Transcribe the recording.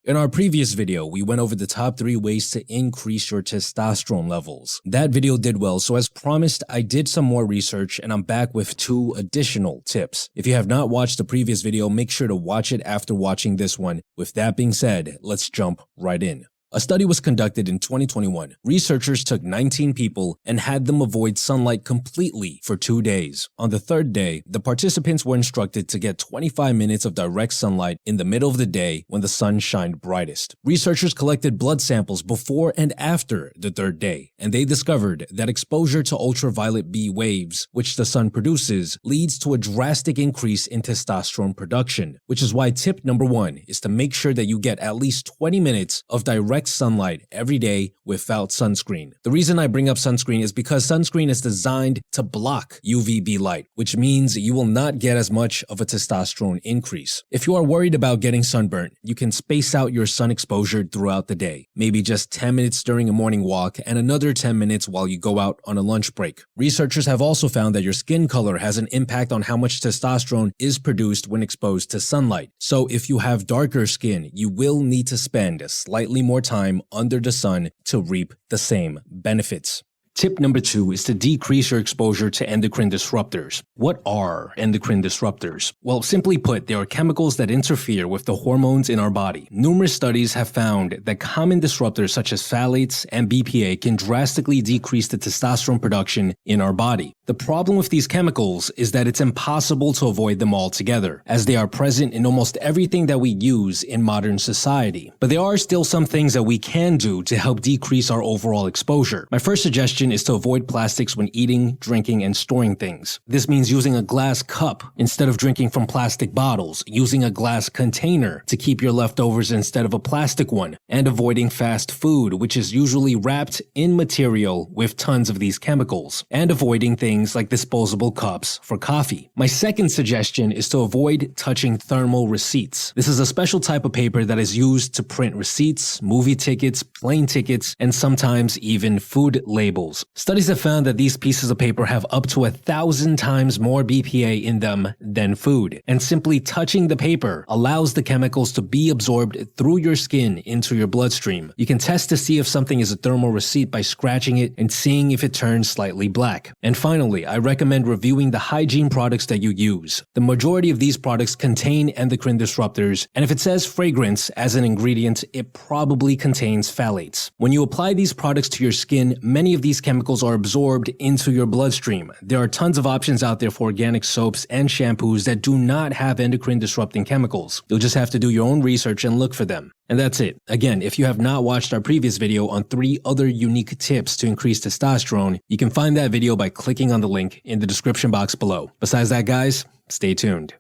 In our previous video, we went over the top 3 ways to increase your testosterone levels. That video did well, so as promised, I did some more research and I'm back with 2 additional tips. If you have not watched the previous video, make sure to watch it after watching this one. With that being said, let's jump right in. A study was conducted in 2021. Researchers took 19 people and had them avoid sunlight completely for 2 days. On the 3rd day, the participants were instructed to get 25 minutes of direct sunlight in the middle of the day when the sun shined brightest. Researchers collected blood samples before and after the 3rd day, and they discovered that exposure to ultraviolet B waves, which the sun produces, leads to a drastic increase in testosterone production, which is why tip number 1 is to make sure that you get at least 20 minutes of direct sunlight every day without sunscreen. The reason I bring up sunscreen is because sunscreen is designed to block UVB light, which means you will not get as much of a testosterone increase. If you are worried about getting sunburnt, you can space out your sun exposure throughout the day. Maybe just 10 minutes during a morning walk and another 10 minutes while you go out on a lunch break. Researchers have also found that your skin color has an impact on how much testosterone is produced when exposed to sunlight. So if you have darker skin, you will need to spend slightly more time under the sun to reap the same benefits. Tip number 2 is to decrease your exposure to endocrine disruptors. What are endocrine disruptors? Well, simply put, they are chemicals that interfere with the hormones in our body. Numerous studies have found that common disruptors such as phthalates and BPA can drastically decrease the testosterone production in our body. The problem with these chemicals is that it's impossible to avoid them altogether, as they are present in almost everything that we use in modern society. But there are still some things that we can do to help decrease our overall exposure. My first suggestion is to avoid plastics when eating, drinking, and storing things. This means using a glass cup instead of drinking from plastic bottles, using a glass container to keep your leftovers instead of a plastic one, and avoiding fast food, which is usually wrapped in material with tons of these chemicals, and avoiding things like disposable cups for coffee. My second suggestion is to avoid touching thermal receipts. This is a special type of paper that is used to print receipts, movie tickets, plane tickets, and sometimes even food labels. Studies have found that these pieces of paper have up to 1,000 times more BPA in them than food, and simply touching the paper allows the chemicals to be absorbed through your skin into your bloodstream. You can test to see if something is a thermal receipt by scratching it and seeing if it turns slightly black. And finally, I recommend reviewing the hygiene products that you use. The majority of these products contain endocrine disruptors, and if it says fragrance as an ingredient, it probably contains phthalates. When you apply these products to your skin, many of these chemicals are absorbed into your bloodstream. There are tons of options out there for organic soaps and shampoos that do not have endocrine disrupting chemicals. You'll just have to do your own research and look for them. And that's it. Again, if you have not watched our previous video on 3 other unique tips to increase testosterone, you can find that video by clicking on the link in the description box below. Besides that, guys, stay tuned.